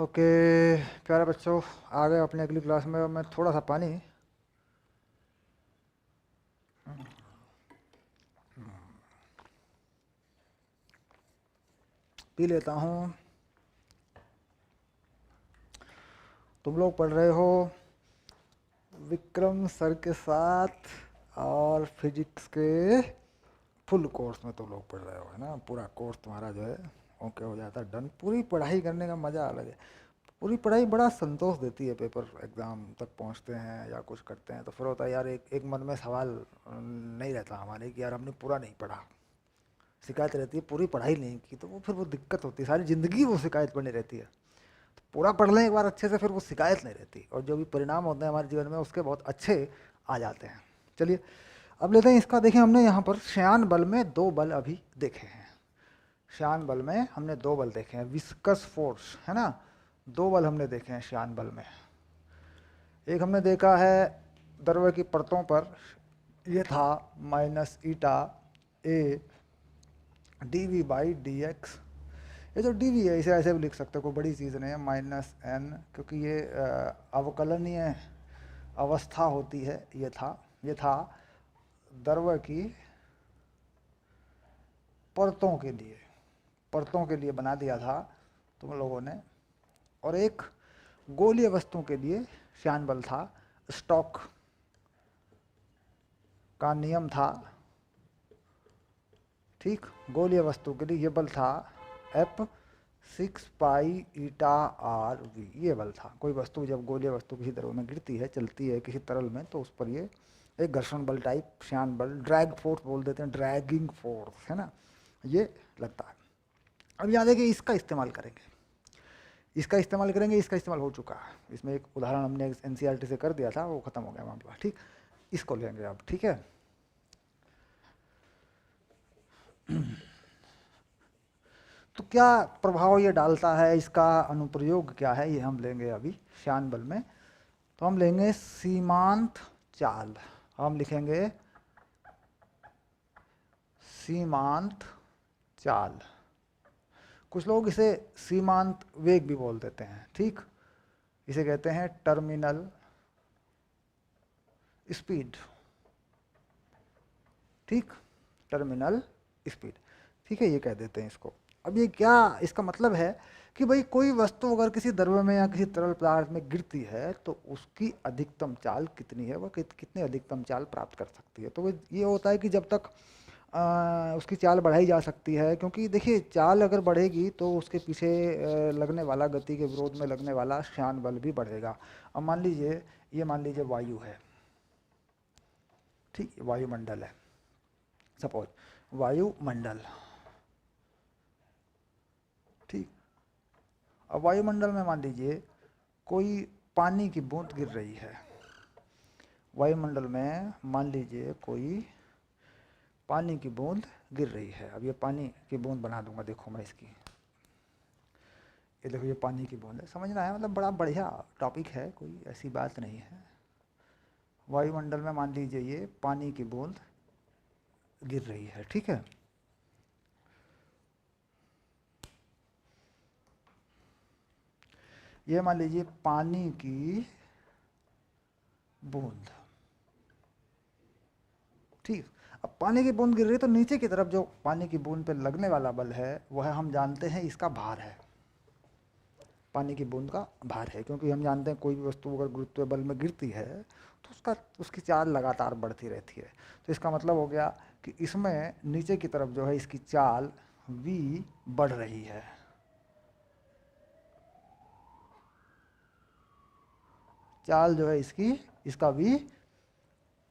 Okay प्यारे बच्चों, आ गए अपने अगली क्लास में। मैं थोड़ा सा पानी पी लेता हूँ। तुम लोग पढ़ रहे हो विक्रम सर के साथ, और फिजिक्स के फुल कोर्स में तुम लोग पढ़ रहे हो, है ना। पूरा कोर्स तुम्हारा जो है ओके हो जाता है, डन। पूरी पढ़ाई करने का मज़ा अलग है। पूरी पढ़ाई बड़ा संतोष देती है। पेपर एग्ज़ाम तक पहुंचते हैं या कुछ करते हैं तो फिर होता है यार, एक एक मन में सवाल नहीं रहता हमारे कि यार हमने पूरा नहीं पढ़ा। शिकायत रहती है पूरी पढ़ाई नहीं की, तो वो फिर वो दिक्कत होती है, सारी ज़िंदगी वो शिकायत बनी रहती है। तो पूरा पढ़ लें एक बार अच्छे से, फिर वो शिकायत नहीं रहती, और जो भी परिणाम होते हैं हमारे जीवन में उसके बहुत अच्छे आ जाते हैं। चलिए अब लेते हैं इसका। देखें, हमने यहाँ पर श्यान बल में दो बल अभी देखे हैं। श्यान बल में हमने दो बल देखे हैं, विस्कस फोर्स, है ना। दो बल हमने देखे हैं श्यान बल में। एक हमने देखा है द्रव्य की परतों पर, ये था minus eta A D V by D X. ये जो डी वी है इसे ऐसे भी लिख सकते हो, कोई बड़ी चीज़ नहीं है, माइनस एन, क्योंकि ये अवकलनीय अवस्था होती है। ये था द्रव्य की परतों के लिए बना दिया था तुम लोगों ने। और एक गोलीय वस्तु के लिए श्यान बल था, स्टोक का नियम था, ठीक। गोलीय वस्तु के लिए ये बल था F 6 pi eta R V, ये बल था। कोई वस्तु जब गोलीय वस्तु किसी द्रव में गिरती है, चलती है किसी तरल में, तो उस पर ये एक घर्षण बल टाइप श्यान बल, ड्रैग फोर्स बोल देते हैं, ड्रैगिंग फोर्स, है ना, ये लगता है। अब यहाँ देखिए, इसका इस्तेमाल करेंगे, इसका इस्तेमाल हो चुका है। इसमें एक उदाहरण हमने एनसीईआरटी से कर दिया था, वो खत्म हो गया मामला, ठीक। इसको लेंगे अब, ठीक है। तो क्या प्रभाव ये डालता है, इसका अनुप्रयोग क्या है, ये हम लेंगे अभी श्यान बल में। तो हम लेंगे सीमांत चाल, हम लिखेंगे सीमांत चाल। कुछ लोग इसे सीमांत वेग भी बोल देते हैं, ठीक। इसे कहते हैं टर्मिनल स्पीड, ठीक, टर्मिनल स्पीड, ठीक है, ये कह देते हैं इसको। अब ये क्या इसका मतलब है कि भाई कोई वस्तु अगर किसी द्रव्य में या किसी तरल पदार्थ में गिरती है तो उसकी अधिकतम चाल कितनी है, वह कितनी अधिकतम चाल प्राप्त कर सकती है। तो ये होता है कि जब तक उसकी चाल बढ़ाई जा सकती है, क्योंकि देखिए चाल अगर बढ़ेगी तो उसके पीछे लगने वाला, गति के विरोध में लगने वाला श्यान बल भी बढ़ेगा। अब मान लीजिए, ये मान लीजिए वायु है, ठीक, वायुमंडल है, सपोज वायुमंडल, ठीक। अब वायुमंडल में मान लीजिए कोई पानी की बूंद गिर रही है। वायुमंडल में मान लीजिए कोई पानी की बूंद गिर रही है। अब ये पानी की बूंद बना दूंगा, देखो मैं इसकी, ये देखो ये पानी की बूंद है, समझना है, मतलब बड़ा बढ़िया टॉपिक है, कोई ऐसी बात नहीं है। वायुमंडल में मान लीजिए ये पानी की बूंद गिर रही है, ठीक है। ये मान लीजिए पानी की बूंद, ठीक। अब पानी की बूंद गिर रही है तो नीचे की तरफ जो पानी की बूंद पे लगने वाला बल है वह हम जानते हैं इसका भार है, पानी की बूंद का भार है। क्योंकि हम जानते हैं कोई भी वस्तु अगर गुरुत्व बल में गिरती है तो उसकी चाल लगातार बढ़ती रहती है। तो इसका मतलब हो गया कि इसमें नीचे की तरफ जो है इसकी चाल v बढ़ रही है, चाल जो है इसका v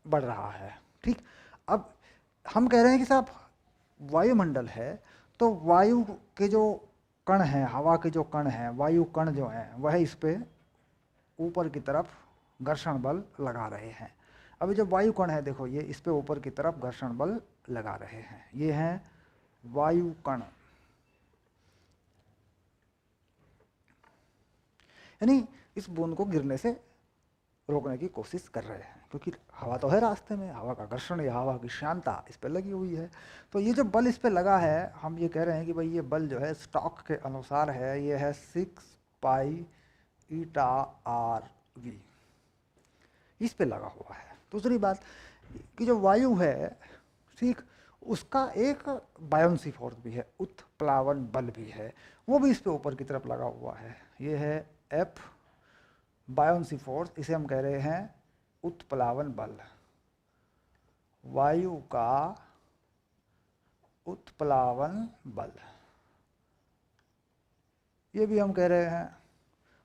बढ़ रहा है, ठीक। अब हम कह रहे हैं कि साहब वायुमंडल है, तो वायु के जो कण हैं, हवा के जो कण हैं, वायु कण जो हैं, वह इस पे ऊपर की तरफ घर्षण बल लगा रहे हैं। अभी जो वायु कण है, देखो ये इस पे ऊपर की तरफ घर्षण बल लगा रहे हैं, ये हैं वायु कण, यानी इस बूंद को गिरने से रोकने की कोशिश कर रहे हैं, क्योंकि हवा तो है रास्ते में, हवा का घर्षण या हवा की श्यानता इस पे लगी हुई है। तो ये जो बल इस पे लगा है, हम ये कह रहे हैं कि भाई ये बल जो है स्टोक के अनुसार है, ये है 6 पाई ईटा आर वी, इस पे लगा हुआ है। दूसरी बात कि जो वायु है, ठीक, उसका एक बायोंसी फोर्स भी है, उत्प्लावन बल भी है, वो भी इस पे ऊपर की तरफ लगा हुआ है। ये है एफ बायोंसी फोर्स, इसे हम कह रहे हैं उत्प्लावन बल। वायु का उत्प्लावन बल, ये भी हम कह रहे हैं।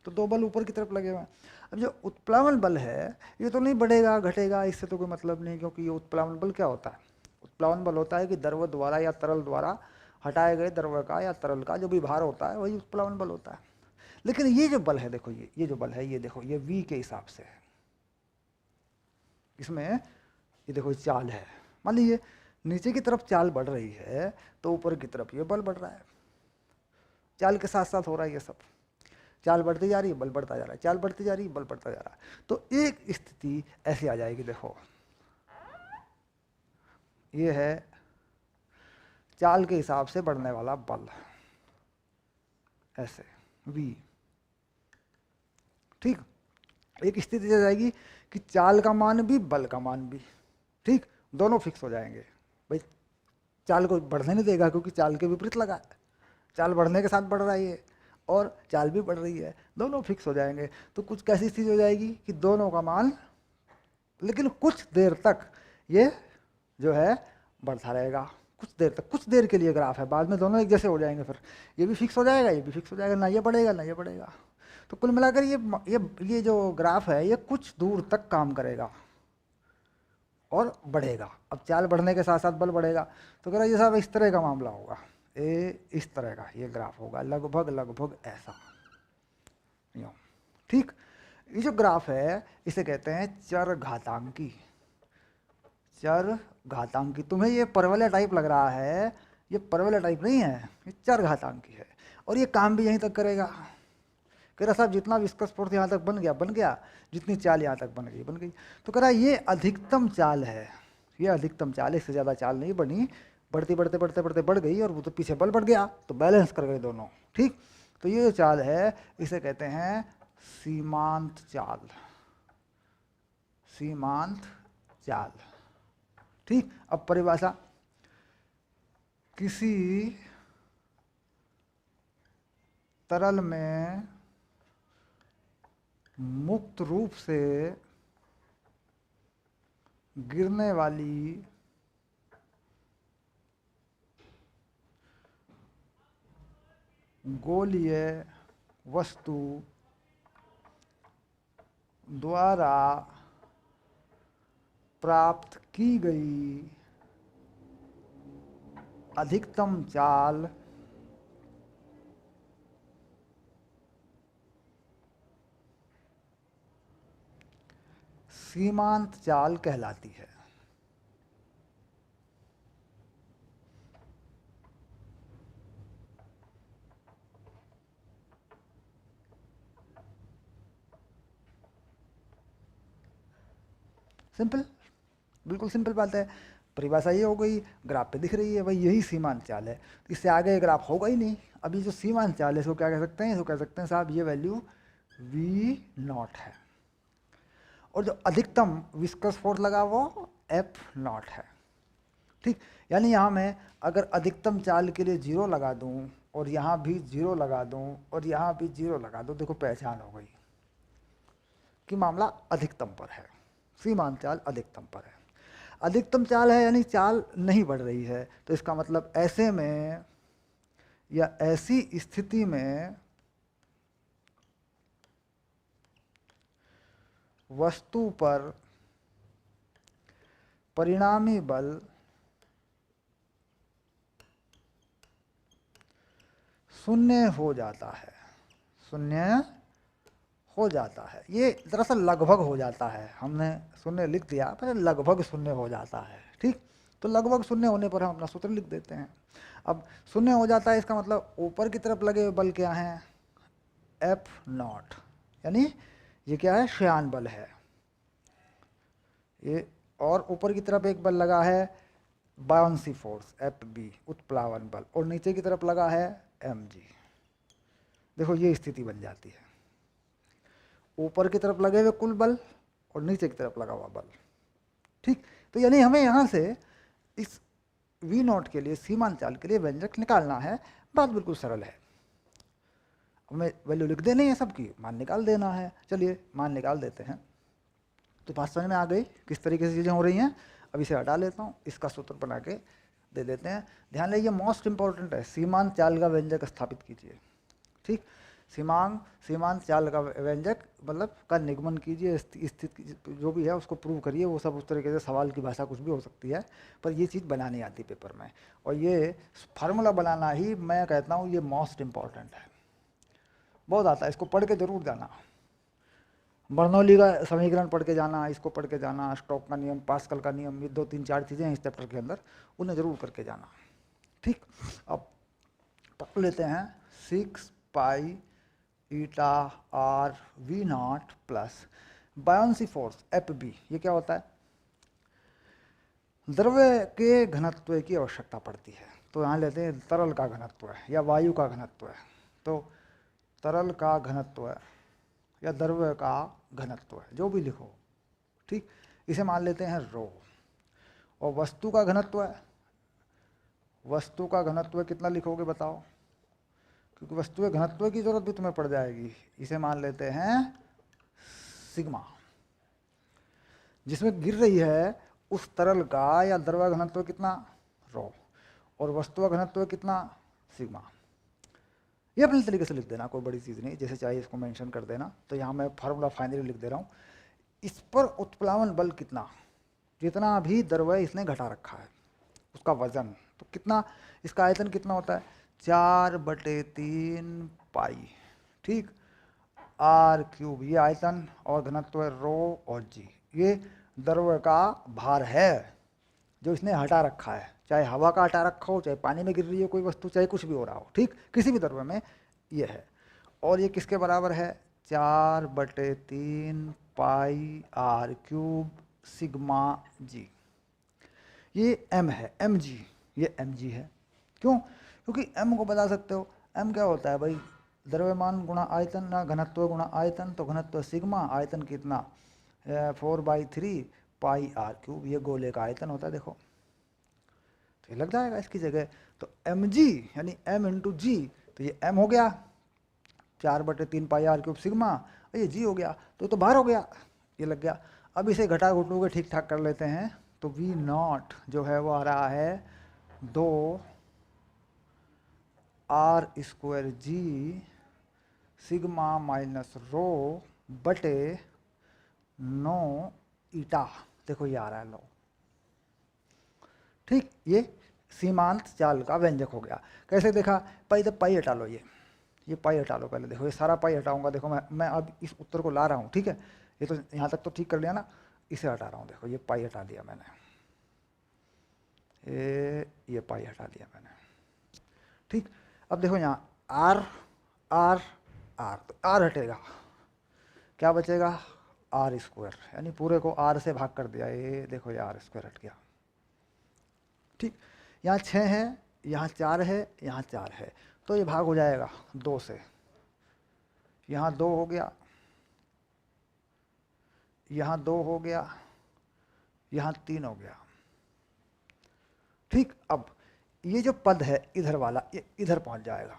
तो दो बल ऊपर की तरफ लगे हुए हैं। अब जो उत्प्लावन बल है ये तो नहीं बढ़ेगा घटेगा, इससे तो कोई मतलब नहीं, क्योंकि ये उत्प्लावन बल क्या होता है? उत्प्लावन बल होता है कि द्रव द्वारा या तरल द्वारा हटाए गए द्रव का या तरल का जो भी भार होता है वही उत्प्लावन बल होता है। लेकिन ये जो बल है, देखो ये जो बल है, ये देखो ये v के हिसाब से है। इसमें ये देखो ये चाल है, मान लीजिए नीचे की तरफ चाल बढ़ रही है तो ऊपर की तरफ ये बल बढ़ रहा है। चाल के साथ साथ हो रहा है ये सब, चाल बढ़ती जा रही है बल बढ़ता जा रहा है, चाल बढ़ती जा रही है बल बढ़ता जा रहा है। तो एक स्थिति ऐसी आ जाएगी, देखो ये है चाल के हिसाब से बढ़ने वाला बल, ऐसे v, ठीक। एक स्थिति आ जाएगी कि चाल का मान भी बल का मान भी, ठीक, दोनों फिक्स हो जाएंगे। भाई चाल को बढ़ने नहीं देगा क्योंकि चाल के विपरीत लगा है, चाल बढ़ने के साथ बढ़ रहा है ये, और चाल भी बढ़ रही है, दोनों फिक्स हो जाएंगे। तो कुछ कैसी स्थिति हो जाएगी कि दोनों का मान, लेकिन कुछ देर तक ये जो है बढ़ता रहेगा, कुछ देर तक, कुछ देर के लिए ग्राफ है, बाद में दोनों एक जैसे हो जाएंगे, फिर ये भी फिक्स हो जाएगा ये भी फिक्स हो जाएगा, ना ये बढ़ेगा ना ये बढ़ेगा। तो कुल मिलाकर ये जो ग्राफ है ये कुछ दूर तक काम करेगा और बढ़ेगा। अब चाल बढ़ने के साथ साथ बल बढ़ेगा, तो कह रहा ये साहब इस तरह का मामला होगा, इस तरह का ये ग्राफ होगा, लगभग लगभग ऐसा, ठीक। ये जो ग्राफ है इसे कहते हैं चर घातांकी। चर घातांकी, तुम्हें ये परवलय टाइप लग रहा है, ये परवलय टाइप नहीं है, ये चर घातांकी है, और ये काम भी यहीं तक करेगा। कह रहा साहब जितना विस्कस फोर्स यहाँ तक बन गया, जितनी चाल यहाँ तक बन गई। तो कह रहा ये अधिकतम चाल है, ये अधिकतम चाल है, इससे ज़्यादा चाल नहीं बनी, बढ़ते बढ़ते बढ़ते बढ़ते बढ़ गई और वो तो पीछे बल बढ़ गया तो बैलेंस कर गए दोनों, ठीक। तो ये जो चाल है इसे कहते हैं सीमांत चाल, सीमांत चाल, ठीक। अब परिभाषा, किसी तरल में मुक्त रूप से गिरने वाली गोलीय वस्तु द्वारा प्राप्त की गई अधिकतम चाल सीमांत चाल कहलाती है। सिंपल, बिल्कुल सिंपल बात है। परिभाषा ये हो गई, ग्राफ पे दिख रही है भाई यही सीमांत चाल है, इससे आगे ग्राफ होगा ही नहीं। अभी जो सीमांत चाल है इसको क्या कह सकते हैं? इसको कह सकते हैं साहब ये वैल्यू v0 है, और जो अधिकतम विस्कस फोर्स लगा वो f0 है, ठीक। यानी यहाँ मैं अगर अधिकतम चाल के लिए 0 लगा दूँ और यहाँ भी 0 लगा दूँ और यहाँ भी 0 लगा दूँ, देखो पहचान हो गई कि मामला अधिकतम पर है, सीमांत चाल अधिकतम पर है। अधिकतम चाल है यानी चाल नहीं बढ़ रही है, तो इसका मतलब ऐसे में या ऐसी स्थिति में वस्तु पर परिणामी बल शून्य हो जाता है, शून्य हो जाता है। ये दरअसल लगभग हो जाता है, हमने शून्य लिख दिया पर लगभग शून्य हो जाता है, ठीक। तो लगभग शून्य होने पर हम अपना सूत्र लिख देते हैं। अब शून्य हो जाता है इसका मतलब ऊपर की तरफ लगे हुए बल क्या हैं? F0, यानी ये क्या है? श्यान बल है ये, और ऊपर की तरफ एक बल लगा है बाउंसी फोर्स FB उत्प्लावन बल, और नीचे की तरफ लगा है mg, देखो ये स्थिति बन जाती है, ऊपर की तरफ लगे हुए कुल बल और नीचे की तरफ लगा हुआ बल। ठीक, तो यानी हमें यहाँ से इस वी नॉट के लिए, सीमांत चाल के लिए व्यंजक निकालना है। बात बिल्कुल सरल है, हमें वैल्यू लिख देनी है सबकी, मान निकाल देना है। चलिए मान निकाल देते हैं। तो बात समझ में आ गई किस तरीके से चीज़ें हो रही हैं। अब इसे हटा लेता हूँ, इसका सूत्र बना के दे देते हैं। ध्यान रखिए मोस्ट इंपॉर्टेंट है, सीमांत चाल का व्यंजक स्थापित कीजिए। ठीक, सीमांत चाल का व्यंजक मतलब का निगमन कीजिए, स्थिति जो भी है उसको प्रूव करिए। वो सब उस तरीके से सवाल की भाषा कुछ भी हो सकती है, पर ये चीज़ बनानी आती पेपर में। और ये फार्मूला बनाना ही मैं कहता हूँ ये मोस्ट इंपॉर्टेंट है, बहुत आता है। इसको पढ़ के जरूर जाना, बर्नौली का समीकरण पढ़ के जाना, इसको पढ़ के जाना, स्टोक का नियम, पास्कल का नियम, ये 2 3 4 चीज़ें हैं इस चैप्टर के अंदर, उन्हें जरूर करके जाना। ठीक, अब पढ़ लेते हैं 6 pi eta R V naught plus buoyancy force F B. ये क्या होता है? द्रव्य के घनत्व की आवश्यकता पड़ती है। तो यहाँ लेते हैं तरल का घनत्व है या वायु का घनत्व है। तो तरल का घनत्व है या द्रव्य का घनत्व है, जो भी लिखो। ठीक, इसे मान लेते हैं रो। और वस्तु का घनत्व है, वस्तु का घनत्व कितना लिखोगे बताओ, क्योंकि वस्तु के घनत्व की जरूरत भी तुम्हें पड़ जाएगी। इसे मान लेते हैं सिग्मा। जिसमें गिर रही है उस तरल का या द्रव्य घनत्व कितना, रो, और वस्तु का घनत्व कितना, सिग्मा। ये अपने तरीके से लिख देना, कोई बड़ी चीज़ नहीं, जैसे चाहिए इसको मेंशन कर देना। तो यहाँ मैं फार्मूला फाइनली लिख दे रहा हूँ। इस पर उत्प्लावन बल कितना, जितना भी द्रव्य इसने घटा रखा है उसका वजन, तो कितना, इसका आयतन कितना होता है, 4/3 पाई। ठीक, आर क्यूब ये आयतन, और घनत्व है रो और जी। ये द्रव्य का भार है जो इसने हटा रखा है, चाहे हवा का हटा रखा हो, चाहे पानी में गिर रही हो कोई वस्तु, चाहे कुछ भी हो रहा हो। ठीक, किसी भी द्रव्य में ये है। और ये किसके बराबर है, 4/3 पाई आर क्यूब सिग्मा जी। ये m है, एम जी, ये एम जी है। क्यों? क्योंकि m को बता सकते हो। m क्या होता है भाई, द्रव्यमान गुणा आयतन ना घनत्व गुणा आयतन। तो घनत्व सिग्मा, आयतन कितना, 4/3 पाई आर क्यूब। ये गोले का आयतन होता है, देखो तो ये लग जाएगा इसकी जगह। तो एम जी यानी m इंटू जी, तो ये m हो गया 4/3 पाई आर क्यूब सिग्मा, और ये जी हो गया, तो बाहर हो गया, ये लग गया। अब इसे घटा घुटू के ठीक ठाक कर लेते हैं। तो वी नॉट जो है वो आ रहा है 2 R square G sigma minus rho बटे 9 ईटा। देखो ये आ रहा है 9। ठीक, ये सीमांत चाल का व्यंजक हो गया। कैसे देखा, पाई हटा लो, ये पाई हटा लो पहले। देखो ये सारा पाई हटाऊंगा, देखो मैं अब इस उत्तर को ला रहा हूँ। ठीक है, ये तो यहाँ तक तो ठीक कर लिया ना, इसे हटा रहा हूँ। देखो ये पाई हटा दिया मैंने, ये पाई हटा दिया मैंने। ठीक, अब देखो यहाँ आर आर आर, तो आर हटेगा, क्या बचेगा, आर स्क्वायर, यानी पूरे को आर से भाग कर दिया। ये देखो ये आर स्क्वायर हट गया। ठीक, यहाँ 6 है, यहाँ 4 है, यहाँ 4 है, तो ये भाग हो जाएगा 2 से। यहाँ 2 हो गया, यहाँ 2 हो गया, यहाँ 3 हो गया। ठीक, अब ये जो पद है इधर वाला, ये इधर पहुंच जाएगा,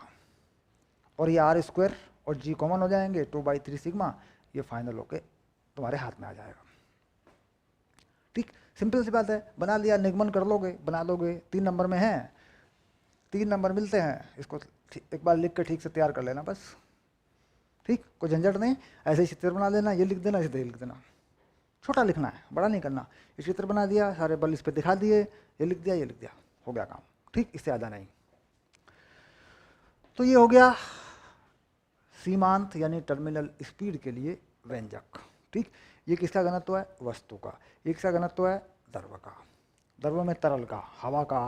और ये आर स्क्वायर और जी कॉमन हो जाएंगे, 2/3 सिग्मा, ये फाइनल होके तुम्हारे हाथ में आ जाएगा। ठीक, सिंपल सी बात है, बना लिया, निगमन कर लोगे, बना लोगे। 3 नंबर में है, 3 नंबर मिलते हैं, इसको एक बार लिख के ठीक से तैयार कर लेना बस। ठीक, कोई झंझट नहीं, ऐसे ही चित्र बना लेना, ये लिख देना, इसे लिख देना। छोटा लिखना है, बड़ा नहीं करना। ये चित्र बना दिया, सारे बल इस पर दिखा दिए, ये लिख दिया, ये लिख दिया, हो गया काम। ठीक, इससे ज़्यादा नहीं। तो ये हो गया सीमांत यानी टर्मिनल स्पीड के लिए व्यंजक। ठीक, ये किसका घनत्व है, वस्तु का। ये किसका घनत्व है, द्रव्य का। द्रव्य में तरल का, हवा का,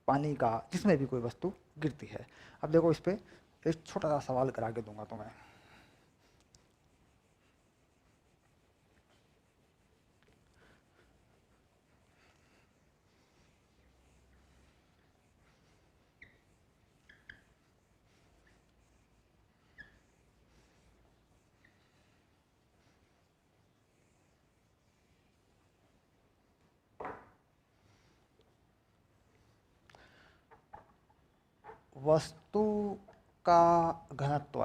पानी का, जिसमें भी कोई वस्तु गिरती है। अब देखो इस पर एक छोटा सा सवाल करा के दूंगा तुम्हें। वस्तु का घनत्व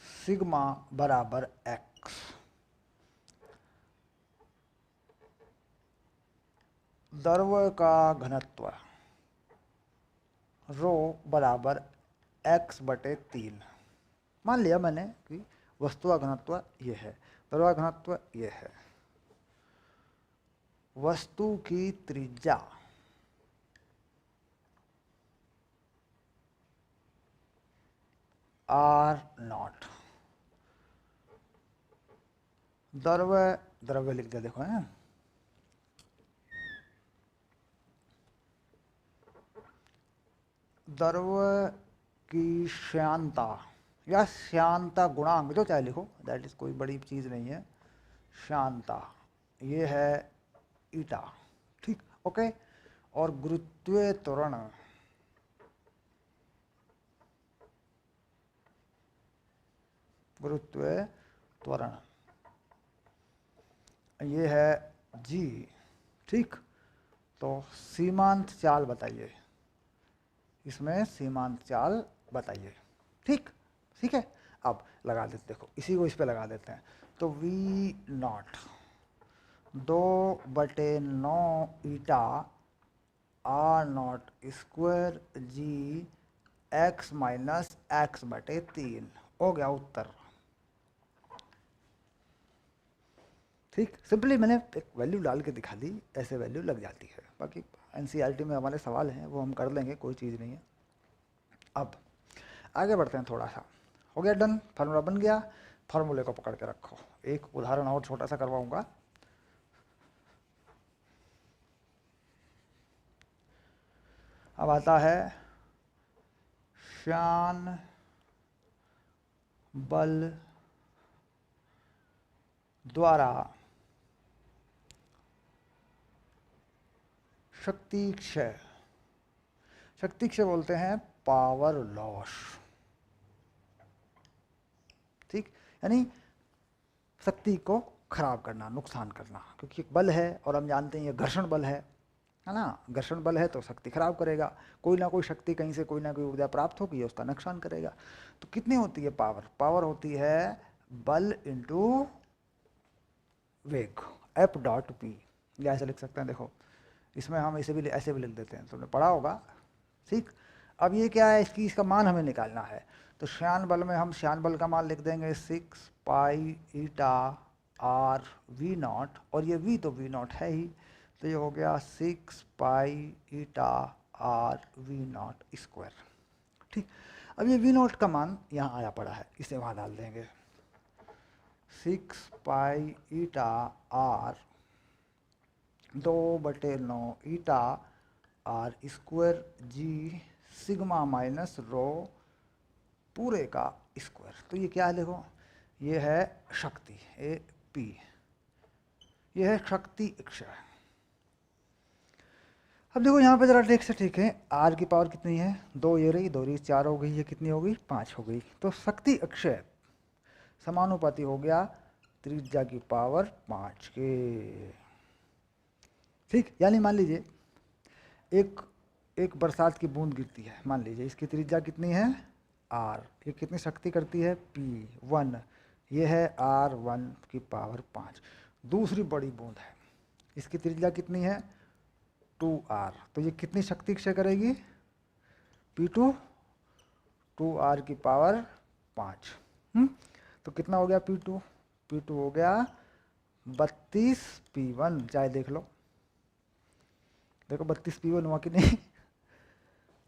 सिग्मा बराबर एक्स, द्रव्य का घनत्व रो बराबर एक्स बटे 3। मान लिया मैंने कि वस्तु का घनत्व ये है, द्रव्य का घनत्व ये है, वस्तु की त्रिज्या R0, द्रव्य लिख दिया, देखो है, द्रव्य की श्यानता या श्यानता गुणांक, जो चाहे लिखो, दैट इज कोई बड़ी चीज नहीं है, श्यानता ये है ईटा, ठीक, ओके। और गुरुत्वीय त्वरण ये है जी, ठीक। तो सीमांत चाल बताइए, इसमें सीमांत चाल बताइए, ठीक, ठीक है। अब लगा देते, देखो इसी को इस पे लगा देते हैं। तो V0 2/9 ईटा R0 स्क्वायर जी एक्स माइनस एक्स बटे 3 हो गया उत्तर, ठीक। सिंपली मैंने एक वैल्यू डाल के दिखा दी, ऐसे वैल्यू लग जाती है। बाकी एनसीईआरटी में हमारे सवाल हैं, वो हम कर लेंगे, कोई चीज़ नहीं है। अब आगे बढ़ते हैं थोड़ा सा, हो गया डन, फार्मूला बन गया। फार्मूले को पकड़ के रखो, एक उदाहरण और छोटा सा करवाऊंगा। अब आता है श्यान बल द्वारा शक्ति क्षय, शक्ति क्षय बोलते हैं पावर लॉस, ठीक, यानी शक्ति को खराब करना, नुकसान करना, क्योंकि एक बल है और हम जानते हैं ये घर्षण बल है ना, घर्षण बल है तो शक्ति खराब करेगा, कोई ना कोई शक्ति कहीं से कोई ना कोई ऊर्जा प्राप्त होगी, उसका नुकसान करेगा। तो कितनी होती है पावर? पावर होती है बल इंटू वेग, एफ डॉट पी, या ऐसे लिख सकते हैं, देखो इसमें हम ऐसे भी लिख देते हैं, तुमने पढ़ा होगा, ठीक। अब ये क्या है, इसका मान हमें निकालना है। तो श्यान बल में हम श्यान बल का मान लिख देंगे 6 pi eta R V not, और ये वी तो वी नॉट है ही, तो ये हो गया 6 pi eta R V not square, ठीक। अब ये वी नॉट का मान यहाँ आया पड़ा है, इसे वहाँ डाल देंगे, 6 pi eta R 2/9 eta R square G sigma minus rho पूरे का स्क्वायर। तो ये क्या है, देखो ये है शक्ति ए पी, ये है शक्ति क्षय। अब देखो यहाँ पे जरा ठीक से ठीक है, आर की पावर कितनी है, 2 ये रही, 2 रही 4 हो गई, ये कितनी हो गई 5 हो गई। तो शक्ति अक्षय समानुपाती हो गया त्रिज्या की पावर 5 के, ठीक। यानी मान लीजिए एक बरसात की बूंद गिरती है, मान लीजिए इसकी त्रिज्या कितनी है आर, ये कितनी शक्ति करती है P1, ये है R1 की पावर 5। दूसरी बड़ी बूंद है, इसकी त्रिज्या कितनी है 2R, तो ये कितनी शक्ति क्षय करेगी P2, 2R की पावर 5। तो कितना हो गया P2 हो गया 32 P1, चाहे देख लो, देखो 32 P1 हुआ कि नहीं।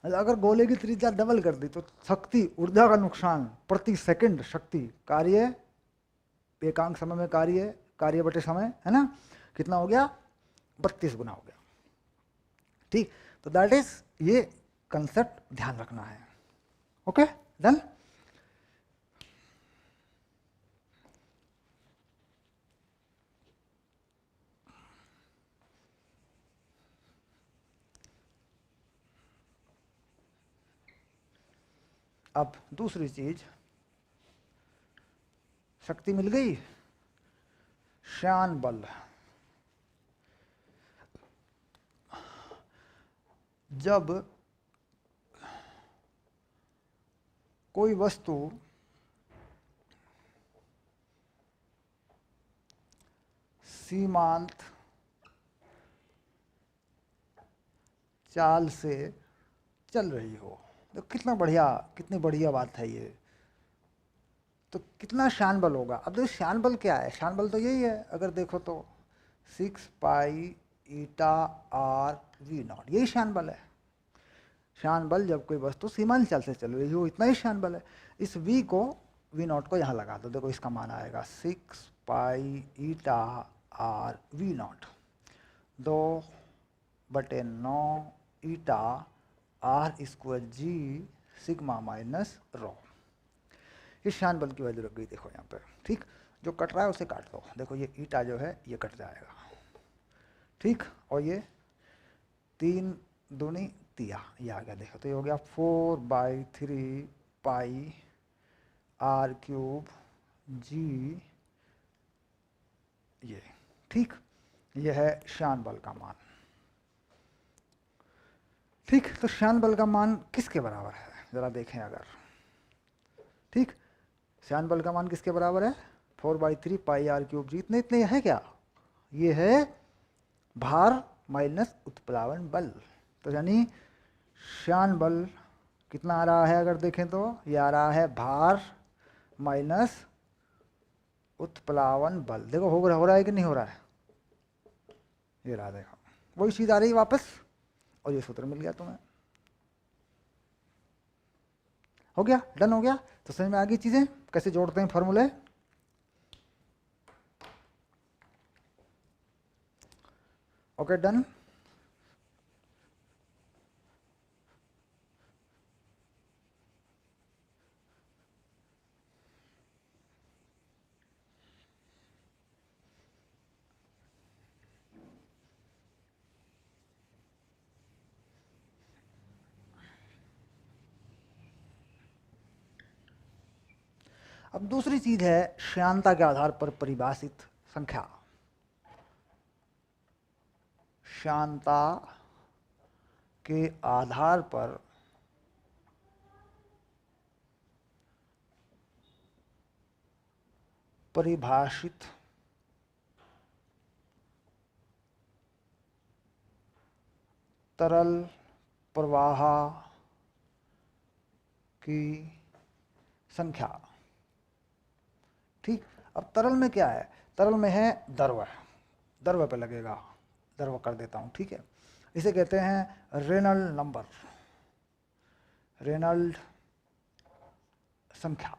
अगर गोले की त्रिज्या डबल कर दी तो शक्ति, ऊर्जा का नुकसान प्रति सेकंड, शक्ति कार्य एकांक समय में कार्य बटे समय, है ना, कितना हो गया 32 गुना हो गया, ठीक। तो दैट इज, ये कंसेप्ट ध्यान रखना है, ओके डन। अब दूसरी चीज, शक्ति मिल गई, श्यान बल, जब कोई वस्तु सीमांत चाल से चल रही हो, तो कितना बढ़िया, कितनी बढ़िया बात है ये। तो कितना शान बल होगा। अब देखो शान बल क्या है, शान बल तो यही है, अगर देखो तो 6 pi eta R V not, यही शान बल है। शान बल जब कोई वस्तु सीमांत चाल से चल रही हो, इतना ही शान बल है। इस v को v नॉट को यहाँ लगा दो, देखो इसका मान आएगा 6 pi eta R V naught, 2/9 eta R square G sigma minus rho. इस शान बल की वैल्यू लग गई, देखो यहाँ पे। ठीक, जो कट रहा है उसे काट दो, देखो ये ईटा जो है ये कट जाएगा। ठीक, और ये 3 दूनी तिया, ये आ गया, देखो तो ये हो गया 4/3 पाई आर क्यूब जी, ये। ठीक, ये है शान बल का मान। ठीक, तो शान बल का मान किसके बराबर है, जरा देखें अगर। ठीक, शान बल का मान किसके बराबर है, 4/3 पाई आर क्यूब जी, इतने इतने है क्या, ये है भार माइनस उत्प्लावन बल। तो यानी शान बल कितना आ रहा है, अगर देखें तो ये आ रहा है भार माइनस उत्प्लावन बल। देखो हो रहा है कि नहीं हो रहा है, ये रहा, देखो वही चीज आ रही है वापस, और ये सूत्र मिल गया तुम्हें। हो गया, डन हो गया। तो समझ में आ गई चीजें कैसे जोड़ते हैं फॉर्मूले। Okay done. अब दूसरी चीज है श्यानता के आधार पर परिभाषित संख्या। श्यानता के आधार पर परिभाषित तरल प्रवाह की संख्या। ठीक, अब तरल में क्या है, तरल में है द्रव, द्रव पे लगेगा, द्रव कर देता हूं। ठीक है, इसे कहते हैं रेनल्ड नंबर, रेनल्ड संख्या,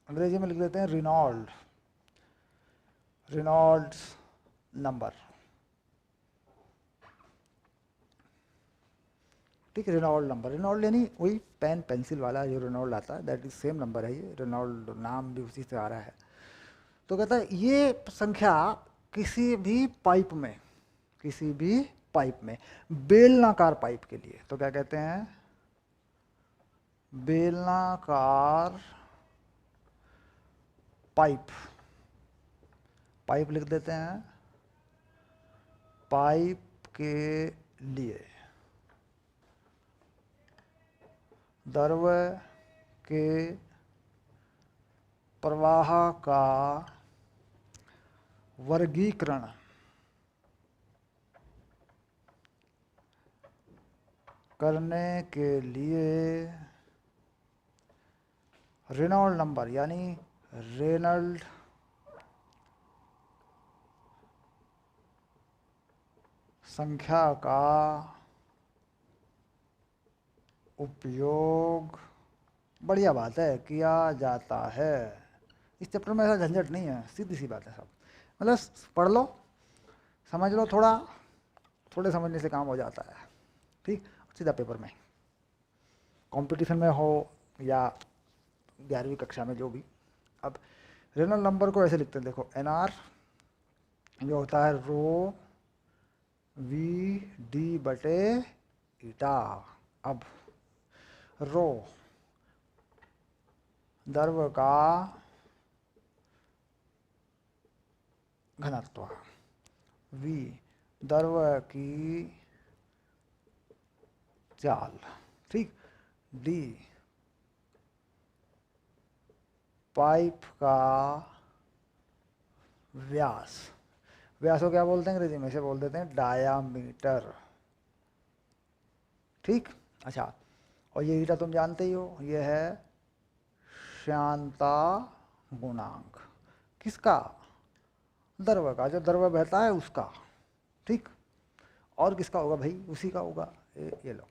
अंग्रेजी में लिख देते हैं रेनॉल्ड, रेनॉल्ड्स नंबर। ठीक, रेनॉल्ड नंबर, रेनॉल्ड यानी वही पेन पेंसिल वाला जो रेनॉल्ड आता है, दैट इज सेम नंबर है ये, रेनॉल्ड नाम भी उसी से आ रहा है। तो कहता है ये संख्या किसी भी पाइप में, किसी भी पाइप में, बेलनाकार पाइप के लिए, तो क्या कहते हैं, बेलनाकार पाइप, पाइप लिख देते हैं, पाइप के लिए द्रव के प्रवाह का वर्गीकरण करने के लिए रेनॉल्ड नंबर यानी रेनल्ड संख्या का उपयोग, बढ़िया बात है, किया जाता है। इस चैप्टर में ऐसा झंझट नहीं है, सीधी सी बात है सब, मतलब पढ़ लो, समझ लो, थोड़ा थोड़े समझने से काम हो जाता है। ठीक, सीधा पेपर में, कंपटीशन में हो या 11वीं कक्षा में जो भी। अब रेनॉल्ड नंबर को ऐसे लिखते हैं, देखो NR जो होता है रो वी डी बटे ईटा। अब रो द्रव का घनत्व, वी द्रव की चाल। ठीक, डी पाइप का व्यास, व्यास को क्या बोलते हैं अंग्रेजी में, इसे बोल देते हैं डायामीटर। ठीक, अच्छा, और ये ईटा तुम जानते ही हो, ये है श्यानता गुणांक, किसका, द्रव का, जो द्रव बहता है उसका। ठीक, और किसका होगा भाई, उसी का होगा, ये लो।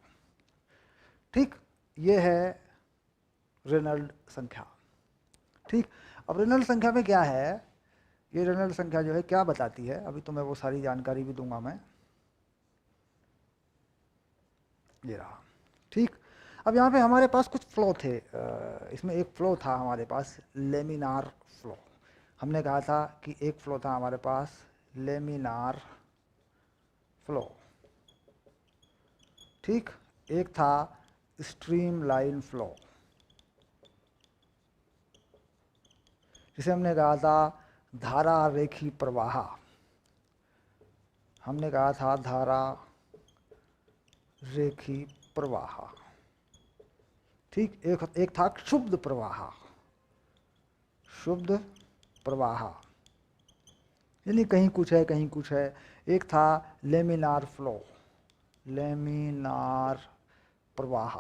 ठीक, ये है रेनल्ड संख्या। ठीक, अब रेनल्ड संख्या में क्या है, ये रेनल्ड संख्या जो है क्या बताती है, अभी तुम्हें वो सारी जानकारी भी दूंगा मैं, ये रहा। ठीक, अब यहाँ पे हमारे पास कुछ फ्लो थे, इसमें एक फ्लो था हमारे पास लेमिनार फ्लो। हमने कहा था कि एक फ्लो था हमारे पास लेमिनार फ्लो। ठीक, एक था स्ट्रीम लाइन फ्लो, जिसे हमने कहा था धारा रेखी प्रवाह, हमने कहा था धारा रेखी प्रवाह। ठीक, एक था क्षुब्ध प्रवाह, शुद्ध प्रवाह, यानी कहीं कुछ है कहीं कुछ है। एक था लेमिनार फ्लो, लेमिनार प्रवाह।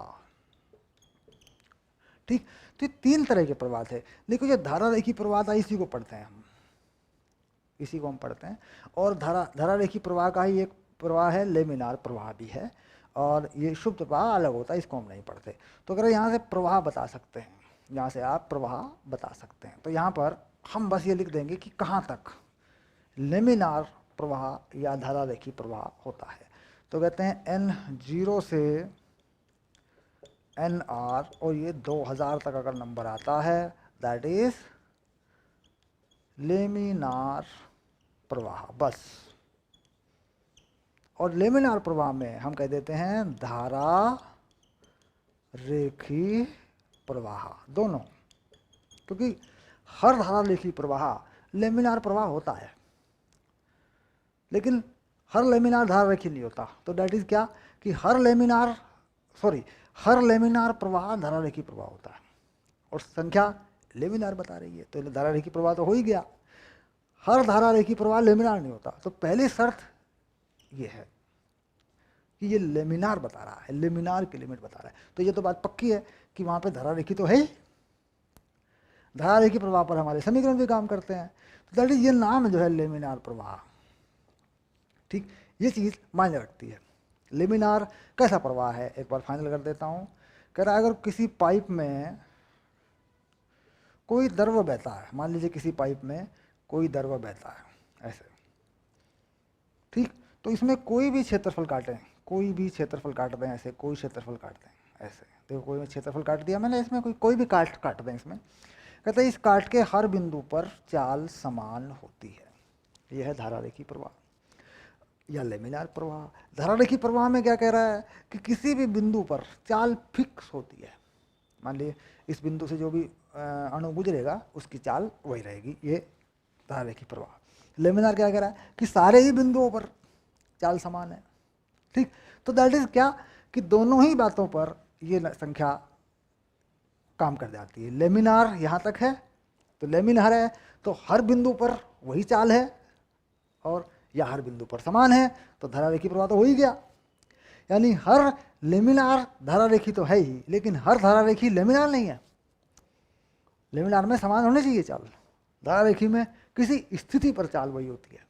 ठीक, तो ये तीन तरह के प्रवाह थे, लेकिन जो धारा रेखी प्रवाह था इसी को पढ़ते हैं हम, इसी को हम पढ़ते हैं। और धारा रेखी प्रवाह का ही एक प्रवाह है लेमिनार प्रवाह भी है, और ये शुद्ध प्रवाह अलग होता है, इसको हम नहीं पढ़ते। तो अगर यहाँ से प्रवाह बता सकते हैं, यहाँ से आप प्रवाह बता सकते हैं, तो यहाँ पर हम बस ये लिख देंगे कि कहाँ तक लेमिनार प्रवाह या धारा रेखी प्रवाह होता है। तो कहते हैं N0 से NR, और ये 2000 तक अगर नंबर आता है, दैट इज लेमिनार प्रवाह, बस। और लेमिनार प्रवाह में हम कह देते हैं धारा रेखी प्रवाह, दोनों, क्योंकि हर धारा रेखी प्रवाह लेमिनार प्रवाह होता है, लेकिन हर लेमिनार धारा रेखी नहीं होता। तो दैट इज क्या कि हर लेमिनार प्रवाह धारा रेखी प्रवाह होता है, और संख्या लेमिनार बता रही है, तो धारा रेखी प्रवाह तो हो ही गया। हर धारा रेखी प्रवाह लेमिनार नहीं होता, तो पहली शर्त ये है कि ये लेमिनार बता रहा है, लेमिनार की लिमिट बता रहा है। तो ये तो बात पक्की है कि वहां पे धारा रेखी तो है ही, धारा रेखी प्रवाह पर हमारे समीकरण भी काम करते हैं। तो दैट इज, ये नाम जो है लेमिनार प्रवाह। ठीक, ये चीज मायने रखती है। लेमिनार कैसा प्रवाह है, एक बार फाइनल कर देता हूं। कह रहा है अगर किसी पाइप में कोई द्रव बहता है, मान लीजिए किसी पाइप में कोई द्रव बहता है ऐसे, ठीक, तो इसमें कोई भी क्षेत्रफल काटें, कोई भी क्षेत्रफल काट दें, ऐसे कोई क्षेत्रफल काट दें, ऐसे देखो कोई क्षेत्रफल काट दिया मैंने, इसमें कोई भी काट दें इसमें। कहते हैं इस काट के हर बिंदु पर चाल समान होती है। यह है धारा रेखी प्रवाह या लेमिनार प्रवाह। धारा रेखी प्रवाह में क्या कह रहा है कि किसी भी बिंदु पर चाल फिक्स होती है। मान लीजिए इस बिंदु से जो भी अणु गुजरेगा उसकी चाल वही रहेगी, ये धारा रेखी प्रवाह। लेमिनार क्या कह रहा है कि सारे ही बिंदुओं पर चाल समान है। ठीक, तो दैट इज क्या कि दोनों ही बातों पर ये संख्या काम कर जाती है। लेमिनार यहाँ तक है तो लेमिनार है, तो हर बिंदु पर वही चाल है, और या हर बिंदु पर समान है, तो धारा रेखी प्रवाह तो हो ही गया। यानी हर लेमिनार धारा रेखी तो है ही, लेकिन हर धारा रेखी लेमिनार नहीं है। लेमिनार में समान होने चाहिए चाल, धारा रेखी में किसी स्थिति पर चाल वही होती है।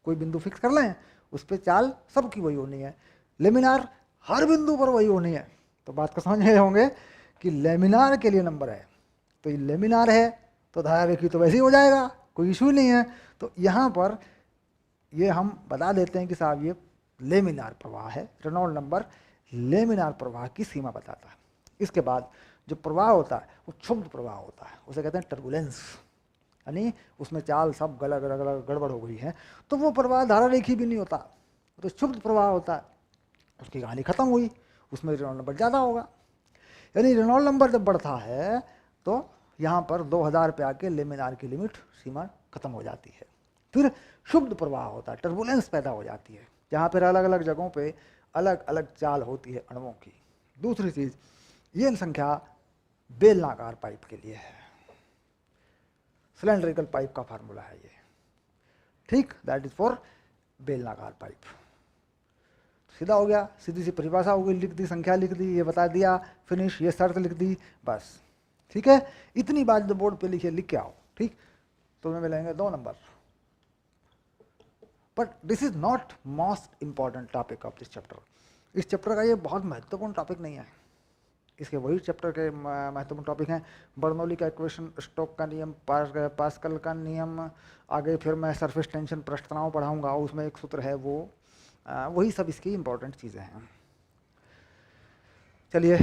कोई बिंदु फिक्स कर लें, उस पर चाल सबकी वही होनी है। लेमिनार हर बिंदु पर वही होनी है। तो बात को समझ रहे होंगे कि लेमिनार के लिए नंबर है, तो ये लेमिनार है तो धारा रेखी तो वैसे ही हो जाएगा, कोई इशू नहीं है। तो यहाँ पर ये हम बता देते हैं कि साहब ये लेमिनार प्रवाह है। रेनॉल्ड नंबर लेमिनार प्रवाह की सीमा बताता है। इसके बाद जो प्रवाह होता है वो क्षुब्ध प्रवाह होता है, उसे कहते हैं टर्बुलेंस, यानी उसमें चाल सब गड़बड़ हो गई है, तो वो प्रवाह धारा रेखी भी नहीं होता, तो क्षुब्ध प्रवाह होता है। उसकी कहानी खत्म हुई, उसमें रेनॉल्ड नंबर ज़्यादा होगा। यानी रेनॉल्ड नंबर जब बढ़ता है तो यहाँ पर 2000 पे आके लेमिनार की लिमिट सीमा खत्म हो जाती है। फिर शुद्ध प्रवाह होता है, टर्बुलेंस पैदा हो जाती है, जहाँ पर अलग अलग जगहों पे अलग अलग चाल होती है अणुओं की। दूसरी चीज़ ये संख्या बेलनाकार पाइप के लिए है, सिलेंड्रिकल पाइप का फार्मूला है ये, ठीक, दैट इज फॉर बेलनाकार पाइप। सीधा हो गया, सीधी सी परिभाषा हो गई, लिख दी, संख्या लिख दी, ये बता दिया, फिनिश, ये शर्त लिख दी, बस, ठीक है। इतनी बात जो बोर्ड पे लिखिए, लिख के आओ, ठीक। तो हमें मिलेंगे 2 number. But this is not most important topic of this chapter. इस चैप्टर का ये बहुत महत्वपूर्ण टॉपिक नहीं है। इसके वही चैप्टर के महत्वपूर्ण टॉपिक हैं, बर्नौली का इक्वेशन, स्टोक का नियम, पास्कल का नियम, आगे फिर मैं सरफेस टेंशन पृष्ठ तनाव पढ़ाऊंगा, उसमें एक सूत्र है वो, वही सब इसकी इंपॉर्टेंट चीज़ें हैं। चलिए,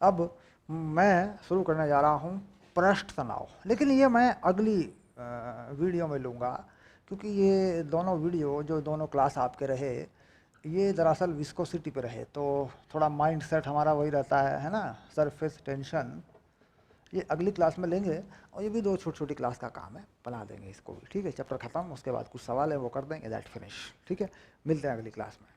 अब मैं शुरू करने जा रहा हूँ पृष्ठ तनाव, लेकिन ये मैं अगली वीडियो में लूँगा, क्योंकि ये दोनों वीडियो जो दोनों क्लास आपके रहे, ये दरअसल विस्कोसिटी पे रहे, तो थोड़ा माइंड सेट हमारा वही रहता है ना, सरफेस टेंशन। ये अगली क्लास में लेंगे, और ये भी 2 छोटी छोटी क्लास का काम है, बना देंगे इसको भी, ठीक है। चैप्टर खत्म, उसके बाद कुछ सवाल है वो कर देंगे, दैट फिनिश, ठीक है। मिलते हैं अगली क्लास में।